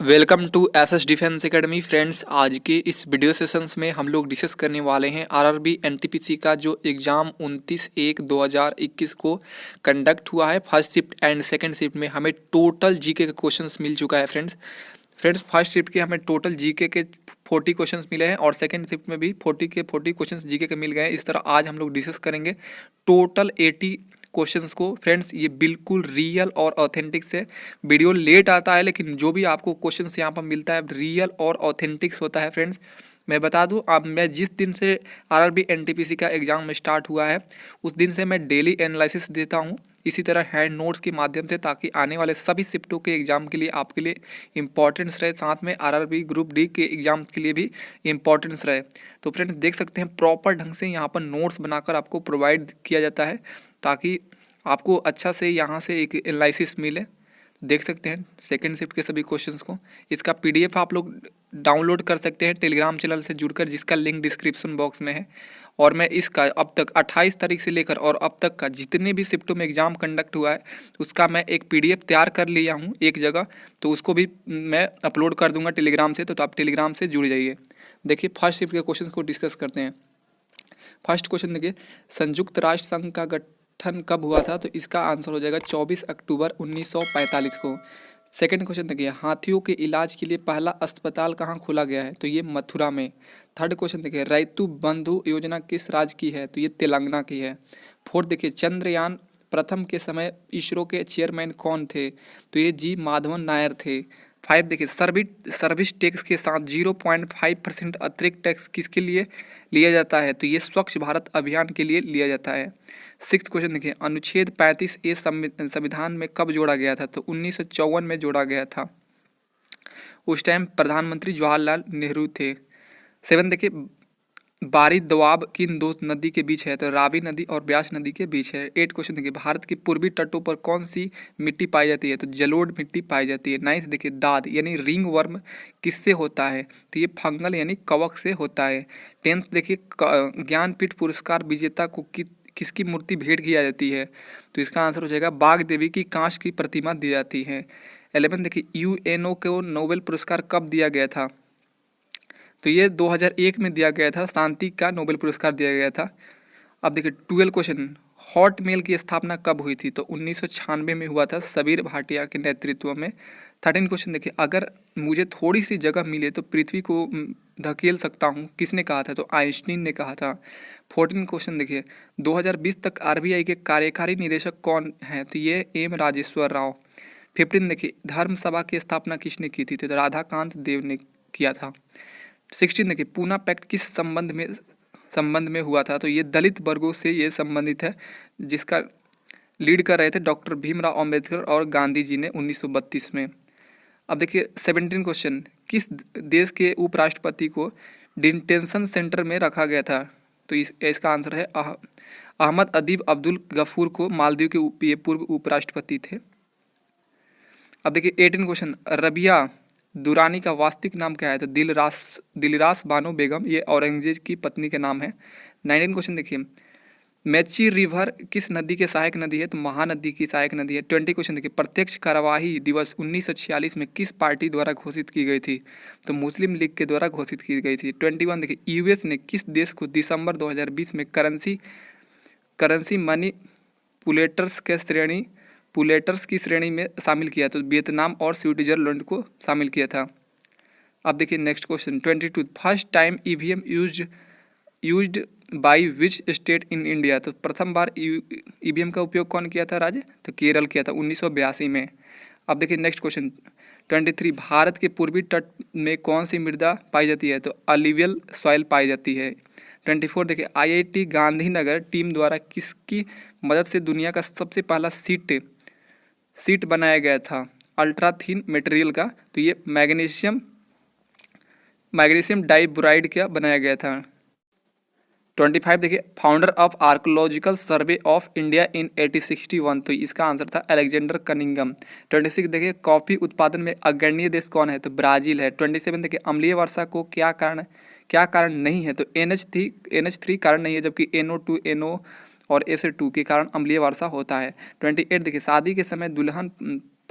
Welcome to SS defence academy friends. आज के इस वीडियो सेशंस में हम लोग डिस्कस करने वाले हैं आरआरबी एनटीपीसी का जो एग्ज़ाम 29/1/2021 को कंडक्ट हुआ है। First shift and second shift में हमें टोटल जीके के क्वेश्चंस मिल चुका है फ्रेंड्स फर्स्ट शिफ्ट के हमें टोटल जीके के 40 क्वेश्चंस मिले हैं और सेकंड शिफ्ट में भी 40 के 40 क्वेश्चंस जीके के मिल गए हैं। इस तरह आज हम लोग डिस्कस करेंगे टोटल 80 क्वेश्चंस को। फ्रेंड्स ये बिल्कुल रियल और ऑथेंटिक से वीडियो लेट आता है, लेकिन जो भी आपको क्वेश्चंस यहाँ पर मिलता है रियल और ऑथेंटिक्स होता है। फ्रेंड्स मैं बता दूं, अब मैं जिस दिन से आरआरबी एनटीपीसी का एग्ज़ाम में स्टार्ट हुआ है उस दिन से मैं डेली एनालिसिस देता हूं, इसी तरह हैंड नोट्स के माध्यम से, ताकि आने वाले सभी शिफ्टों के एग्ज़ाम के लिए आपके लिए इंपॉर्टेंस रहे, साथ में आरआरबी ग्रुप डी के एग्ज़ाम के लिए भी इंपॉर्टेंस रहे। तो फ्रेंड्स देख सकते हैं प्रॉपर ढंग से यहाँ पर नोट्स बनाकर आपको प्रोवाइड किया जाता है ताकि आपको अच्छा से यहाँ से एक एनालिसिस मिले। देख सकते हैं सेकंड शिफ्ट के सभी क्वेश्चंस को। इसका पीडीएफ आप लोग डाउनलोड कर सकते हैं टेलीग्राम चैनल से जुड़कर, जिसका लिंक डिस्क्रिप्शन बॉक्स में है। और मैं इसका अब तक 28 तारीख से लेकर और अब तक का जितने भी शिफ्टों में एग्ज़ाम कंडक्ट हुआ है उसका मैं एक पीडीएफ तैयार कर लिया हूँ एक जगह, तो उसको भी मैं अपलोड कर दूंगा टेलीग्राम से, तो आप टेलीग्राम से जुड़ जाइए। देखिए फर्स्ट शिफ्ट के क्वेश्चन को डिस्कस करते हैं। फर्स्ट क्वेश्चन देखिए, संयुक्त राष्ट्र संघ का गठन कब हुआ था? तो इसका आंसर हो जाएगा 24 अक्टूबर 1945 को। सेकंड क्वेश्चन देखिए, हाथियों के इलाज के लिए पहला अस्पताल कहाँ खोला गया है? तो ये मथुरा में। थर्ड क्वेश्चन देखिए, रैतु बंधु योजना किस राज्य की है? तो ये तेलंगाना की है। फोर्थ देखिए, चंद्रयान प्रथम के समय इसरो के चेयरमैन कौन थे? तो ये जी माधवन नायर थे। फाइव देखिए, सर्विस टैक्स के साथ 0.5% अतिरिक्त टैक्स किसके लिए लिया जाता है? तो ये स्वच्छ भारत अभियान के लिए लिया जाता है। सिक्स क्वेश्चन देखिए, अनुच्छेद 35A संविधान में कब जोड़ा गया था? तो 1954 में जोड़ा गया था। उस टाइम प्रधानमंत्री जवाहरलाल नेहरू थे। सेवन देखिए, बारी दोआब किन दो नदी के बीच है? तो रावी नदी और ब्यास नदी के बीच है। एट क्वेश्चन देखिए, भारत के पूर्वी तटों पर कौन सी मिट्टी पाई जाती है? तो जलोढ़ मिट्टी पाई जाती है। नाइन्थ देखिए, दाद यानी रिंग वर्म किससे होता है? तो ये फंगल यानी कवक से होता है। टेंथ देखिए, ज्ञानपीठ पुरस्कार विजेता को किसकी मूर्ति भेंट किया जाती है? तो इसका आंसर हो जाएगा बाघ देवी की कांच की प्रतिमा दी जाती है। 11 देखिए, यूएनओ को नोबेल पुरस्कार कब दिया गया था? तो ये 2001 में दिया गया था, शांति का नोबेल पुरस्कार दिया गया था। अब देखिए 12 क्वेश्चन, हॉट मेल की स्थापना कब हुई थी? तो 1996 में हुआ था सबीर भाटिया के नेतृत्व में। 13 क्वेश्चन देखिए, अगर मुझे थोड़ी सी जगह मिले तो पृथ्वी को धकेल सकता हूँ, किसने कहा था? तो आइंस्टीन ने कहा था। 14 क्वेश्चन देखिए, 2020 तक आरबीआई के कार्यकारी निदेशक कौन है? तो ये एम राजेश्वर राव। 15 देखिए, धर्म सभा की स्थापना किसने की थी? तो राधाकांत देव ने किया था। 16 देखिए, पूना पैक्ट किस संबंध में हुआ था? तो ये दलित वर्गों से ये संबंधित है, जिसका लीड कर रहे थे डॉक्टर भीमराव अंबेडकर और गांधी जी ने 1932 में। अब देखिए 17 क्वेश्चन, किस देश के उपराष्ट्रपति को डिटेंशन सेंटर में रखा गया था? तो इसका आंसर है अहमद अदीब अब्दुल गफूर को, मालदीव के ये पूर्व उपराष्ट्रपति थे। अब देखिए 18 क्वेश्चन, रबिया दुरानी का वास्तविक नाम क्या है? तो दिलरास बानो बेगम, ये औरंगजेब की पत्नी के नाम है। 19 क्वेश्चन देखिए, मेची रिवर किस नदी के सहायक नदी है? तो महानदी की सहायक नदी है। 20 क्वेश्चन देखिए, प्रत्यक्ष कार्यवाही दिवस 1946 में किस पार्टी द्वारा घोषित की गई थी? तो मुस्लिम लीग के द्वारा घोषित की गई थी। 21 देखिए, यूएस ने किस देश को दिसंबर 2020 में करेंसी पुलेटर्स की श्रेणी में शामिल किया? तो वियतनाम और स्विट्जरलैंड को शामिल किया था। अब देखिए next question 22, first time EVM used by which state in India? तो प्रथम बार ईवीएम का उपयोग कौन किया था राज्य? तो केरल किया था 1982 में। अब देखिए नेक्स्ट क्वेश्चन 23, भारत के पूर्वी तट में कौन सी मृदा पाई जाती है? तो अलुवियल सॉइल पाई जाती है। 24 देखिए, आईआईटी गांधीनगर टीम द्वारा किसकी मदद से दुनिया का सबसे पहला सीट बनाया गया था अल्ट्रा थिन मटेरियल का? तो ये मैग्नीशियम डाइब्रोराइड का बनाया गया था। 25 देखिए, founder of archaeological survey of India in 1861? तो इसका आंसर था अलेक्जेंडर कनिंगम। 26 देखिए, कॉफी उत्पादन में अग्रणी देश कौन है? तो ब्राजील है। 27 देखिए, अम्लीय वर्षा को क्या कारण नहीं है? तो NH3 कारण नहीं है, जबकि NO2 NO और SA2 के कारण अम्लीय वर्षा होता है। 28 देखिए, शादी के समय दुल्हन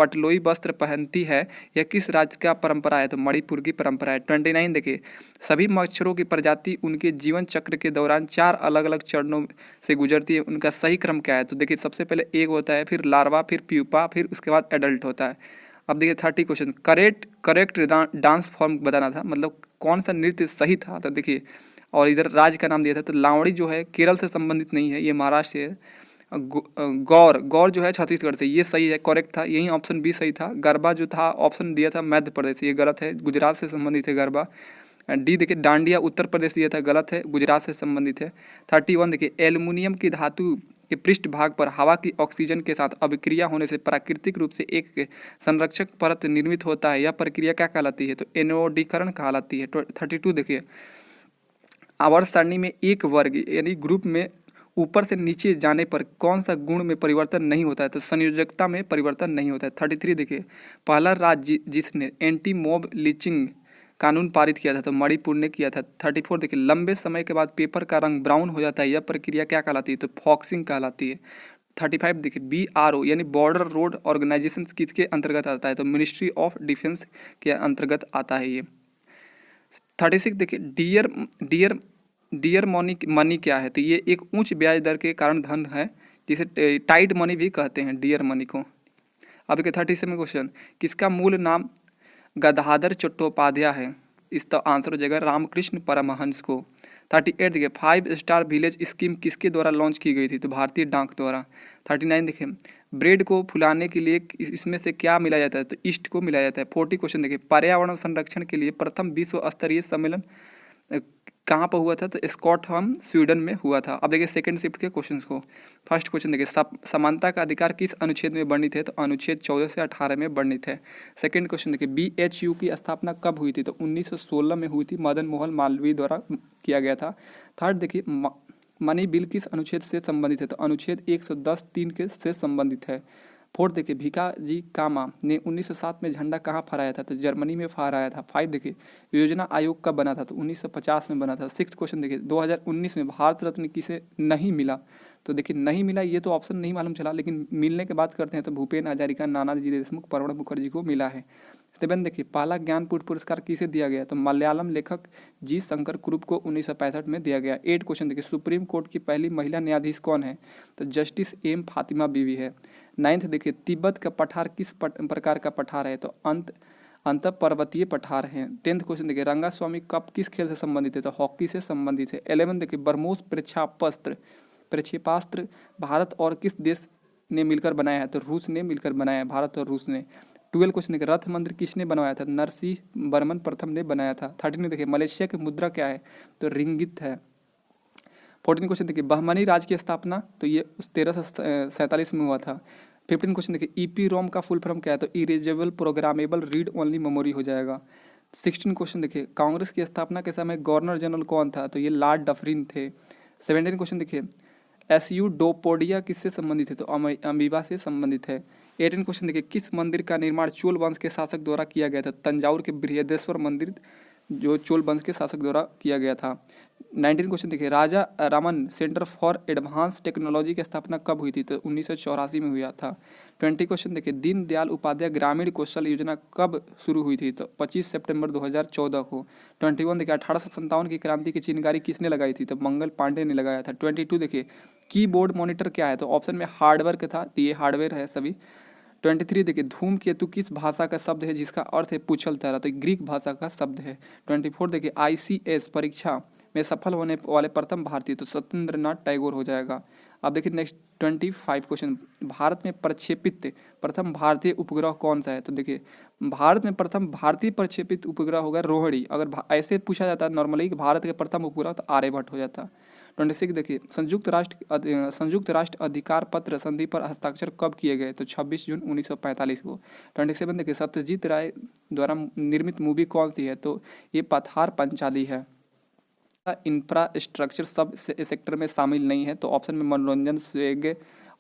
पटलोई वस्त्र पहनती है, यह किस राज्य का परंपरा है? तो मणिपुर की परंपरा है। 29 देखिए, सभी मच्छरों की प्रजाति उनके जीवन चक्र के दौरान 4 अलग अलग चरणों से गुजरती है, उनका सही क्रम क्या है? तो देखिए सबसे पहले एग होता है, फिर लार्वा, फिर प्यूपा, फिर उसके बाद एडल्ट होता है। अब देखिए 30 क्वेश्चन, करेक्ट डांस फॉर्म बताना था, मतलब कौन सा नृत्य सही था। तो देखिए, और इधर राज्य का नाम दिया था, तो लावड़ी जो है केरल से संबंधित नहीं है, ये महाराष्ट्र से है। गौर जो है छत्तीसगढ़ से, ये सही है, करेक्ट था, यही ऑप्शन बी सही था। गरबा जो था ऑप्शन दिया था मध्य प्रदेश, ये गलत है, गुजरात से संबंधित है गरबा। डी देखिए, डांडिया उत्तर प्रदेश दिया था, गलत है, गुजरात से संबंधित है। 31 देखिए, एल्युमिनियम की धातु के पृष्ठ भाग पर हवा की ऑक्सीजन के साथ अभिक्रिया होने से प्राकृतिक रूप से एक संरक्षक परत निर्मित होता है, यह प्रक्रिया क्या कहलाती है? तो एनोडीकरण कहलाती है। 32 देखिए, आवर्त सारणी में एक वर्ग यानी ग्रुप में ऊपर से नीचे जाने पर कौन सा गुण में परिवर्तन नहीं होता है? तो संयोजकता में परिवर्तन नहीं होता है। 33 देखिए, पहला राज्य जिसने एंटी मॉब लिंचिंग कानून पारित किया था, तो मणिपुर ने किया था। 34 देखिए, लंबे समय के बाद पेपर का रंग ब्राउन हो जाता है, यह प्रक्रिया क्या कहलाती है? तो फॉक्सिंग कहलाती है। 35 देखिए, BRO यानी बॉर्डर रोड ऑर्गेनाइजेशन किसके अंतर्गत आता है? तो मिनिस्ट्री ऑफ डिफेंस के अंतर्गत आता है ये। 36 देखिए, डियर मनी क्या है? तो ये एक उच्च ब्याज दर के कारण धन है, जिसे टाइट मनी भी कहते हैं, डियर मनी को। अब देखिए 37 क्वेश्चन, किसका मूल नाम गदाधर चट्टोपाध्याय है? इसका आंसर हो जाएगा रामकृष्ण परमहंस को। 38 देखिए, 5 स्टार विलेज स्कीम किसके द्वारा लॉन्च की गई थी? तो भारतीय डाक द्वारा। 39 देखिए, ब्रेड को फुलाने के लिए इसमें से क्या मिलाया जाता है? तो ईस्ट को मिलाया जाता है। 40 क्वेश्चन देखिए, पर्यावरण संरक्षण के लिए प्रथम विश्व स्तरीय सम्मेलन कहाँ पर हुआ था? तो स्कॉटहोम स्वीडन में हुआ था। अब देखिए सेकंड शिफ्ट के क्वेश्चंस को। फर्स्ट क्वेश्चन देखिए, समानता का अधिकार किस अनुच्छेद में वर्णित है? तो अनुच्छेद 14 से 18 में वर्णित है। सेकंड क्वेश्चन देखिए, BHU की स्थापना कब हुई थी? तो 1916 में हुई थी, मदन मोहन मालवीय द्वारा किया गया था। थर्ड देखिए, मनी बिल किस अनुच्छेद से संबंधित है? तो अनुच्छेद 110(3) के से संबंधित है। फोर्थ देखिए, भिकाजी कामा ने 1907 में झंडा कहाँ फहराया था? तो जर्मनी में फहराया था। 5 देखिए, योजना आयोग कब बना था? तो 1950 में बना था। 6 क्वेश्चन देखिए, 2019 में भारत रत्न किसे नहीं मिला? तो देखिए नहीं मिला, ये तो ऑप्शन नहीं मालूम चला, लेकिन मिलने के बात करते हैं तो भूपेन हजारिका, नानाजी देशमुख, प्रणब मुखर्जी को मिला है। 7 देखिए, पहला ज्ञानपीठ पुरस्कार किसे दिया गया? तो मलयालम लेखक जी शंकर कुरुप को 1965 में दिया गया। 8 क्वेश्चन देखिए, सुप्रीम कोर्ट की पहली महिला न्यायाधीश कौन है? तो जस्टिस एम फातिमा बीवी है। 9th देखिए, तिब्बत का पठार किस प्रकार का पठार है? तो अंत पर्वतीय पठार है। 10th क्वेश्चन देखिए, रंगास्वामी कप किस खेल से संबंधित है? तो हॉकी से संबंधित है। 11 देखिए, ब्रह्मोस प्रक्षेपास्त्र भारत और किस देश ने मिलकर बनाया है? तो रूस ने मिलकर बनाया है, भारत और रूस ने। 12 क्वेश्चन देखिए, रथ मंदिर किसने बनवाया था? नरसिंह वर्मन प्रथम ने बनाया था। 13 देखिए, मलेशिया की मुद्रा क्या है? तो रिंगित है। 14 क्वेश्चन देखिए, बहमनी राज्य की स्थापना तो ये 1347 में हुआ था। 15 क्वेश्चन देखिए, EPROM का फुल फॉर्म क्या है? तो erasable programmable read only memory हो जाएगा। 16 क्वेश्चन देखिए, कांग्रेस की स्थापना के समय गवर्नर जनरल कौन था? तो ये लॉर्ड डफरिन थे। 17 क्वेश्चन देखिए, एसयूडोपोडिया किससे संबंधित है? तो अमीबा से संबंधित है। 18 क्वेश्चन देखिए, किस मंदिर का निर्माण चोल वंश के शासक द्वारा किया गया था? तंजावुर के बृहदेश्वर मंदिर जो चोल वंश के शासक द्वारा किया गया था। 19 क्वेश्चन देखिए, Raja Raman centre for advance technology की स्थापना कब हुई थी? तो 1984 में हुआ था। 20 क्वेश्चन देखिए, दीनदयाल उपाध्याय ग्रामीण कौशल योजना कब शुरू हुई थी? तो 25 सितंबर 2014 को। 21 देखिए, 1857 की क्रांति की चिनगारी किसने लगाई थी? तो मंगल पांडे ने लगाया था। 22 देखिए, कीबोर्ड मॉनिटर क्या है? तो ऑप्शन में हार्डवेयर का था, तो ये हार्डवेयर है सभी। 23 देखिए, धूमकेतु किस भाषा का शब्द है जिसका अर्थ है पूछल तारा? तो ग्रीक भाषा का शब्द है। 24 देखिए, ICS परीक्षा में सफल होने वाले प्रथम भारतीय तो सत्येंद्रनाथ टैगोर हो जाएगा। अब देखिए नेक्स्ट 25 क्वेश्चन, भारत में प्रक्षेपित प्रथम भारतीय उपग्रह कौन सा है? तो देखिए, भारत में प्रथम भारतीय प्रक्षेपित उपग्रह होगा रोहिणी। अगर ऐसे पूछा जाता है नॉर्मली कि भारत के प्रथम उपग्रह, तो आर्यभट्ट हो जाता। 26 देखिए, संयुक्त राष्ट्र अधिकार पत्र संधि पर हस्ताक्षर कब किए गए? तो 26 जून 1945 को। 27 देखिए, सत्यजीत राय द्वारा निर्मित मूवी कौन सी है? तो ये पथार पंचाली है। इंफ्रास्ट्रक्चर सब सेक्टर में शामिल नहीं है, तो ऑप्शन में मनोरंजन, स्वेग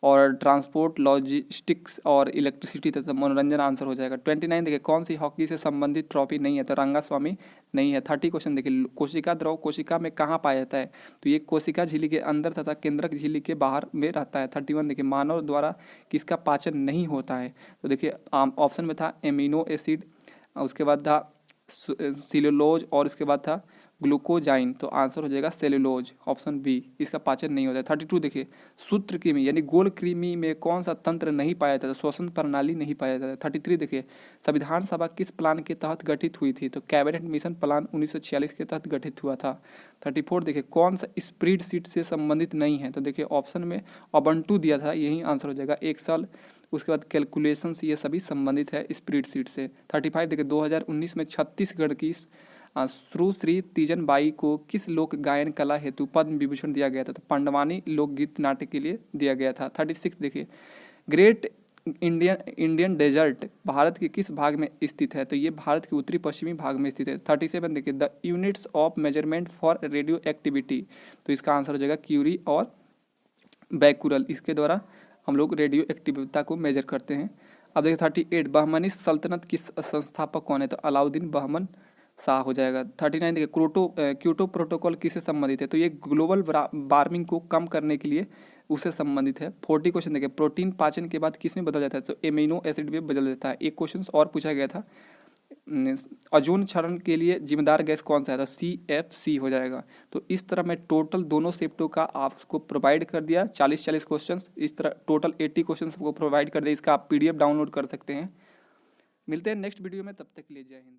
और ट्रांसपोर्ट, लॉजिस्टिक्स और इलेक्ट्रिसिटी तथा मनोरंजन आंसर हो जाएगा। 29 देखिए कौन सी हॉकी से संबंधित ट्रॉफी नहीं है, तो रंगास्वामी नहीं है। 30 क्वेश्चन देखिए कोशिका द्रव कोशिका में कहाँ पाया जाता है, तो ये कोशिका झिल्ली के अंदर तथा केंद्रक झिल्ली के बाहर में रहता है। 31 देखिए मानव द्वारा किसका पाचन नहीं होता है, तो देखिए ऑप्शन में था एमिनो एसिड, उसके बाद था सेलुलोज और इसके बाद था ग्लूकोजाइन, तो आंसर हो जाएगा सेलुलोज, ऑप्शन बी, इसका पाचन नहीं होता है। 32 देखिए सूत्र कृमि यानी गोल कृमि में कौन सा तंत्र नहीं पाया जाता है, श्वसन प्रणाली नहीं पाया जाता है। 33 देखिए संविधान सभा किस प्लान के तहत गठित हुई थी, तो कैबिनेट मिशन प्लान 1946 के तहत गठित हुआ था। 34 देखिए कौन सा स्प्रेडशीट से संबंधित नहीं है, तो देखिए ऑप्शन में उबंटू दिया था, यही आंसर हो जाएगा। एक्सेल, उसके बाद कैलकुलेशंस, ये सभी संबंधित है स्प्रेडशीट से। 35 देखिए 2019 में छत्तीसगढ़ की श्री तीजन बाई को किस लोक गायन कला हेतु पद्म विभूषण दिया गया था, तो पांडवानी लोकगीत नाट्य के लिए दिया गया था। 36 देखिए ग्रेट इंडियन डेजर्ट भारत के किस भाग में स्थित है, तो ये भारत के उत्तरी पश्चिमी भाग में स्थित है। 37 देखिए the units of measurement for radio activity, तो इसका आंसर हो जाएगा क्यूरी और बैकुरल, इसके द्वारा हम लोग रेडियो एक्टिविटी को मेजर करते हैं। अब देखिए 38 बहमनी सल्तनत की संस्थापक कौन है, तो अलाउद्दीन बहमन शाह हो जाएगा। 39 देखिए क्योटो प्रोटोकॉल किससे संबंधित है, तो ये ग्लोबल वार्मिंग को कम करने के लिए उससे संबंधित है। 40 क्वेश्चन देखिए प्रोटीन पाचन के बाद किस में बदल जाता है, तो एमिनो एसिड में बदल जाता है। एक क्वेश्चन और पूछा गया था ओजोन क्षरण के लिए जिम्मेदार गैस कौन सा है, तो CFC हो जाएगा। तो इस तरह मैं टोटल दोनों शिफ्टों का आपको प्रोवाइड कर दिया 40 क्वेश्चन, इस तरह टोटल 80 क्वेश्चन को प्रोवाइड कर दिया। इसका आप PDF डाउनलोड कर सकते हैं। मिलते हैं नेक्स्ट वीडियो में, तब तक के लिए जय हिंद।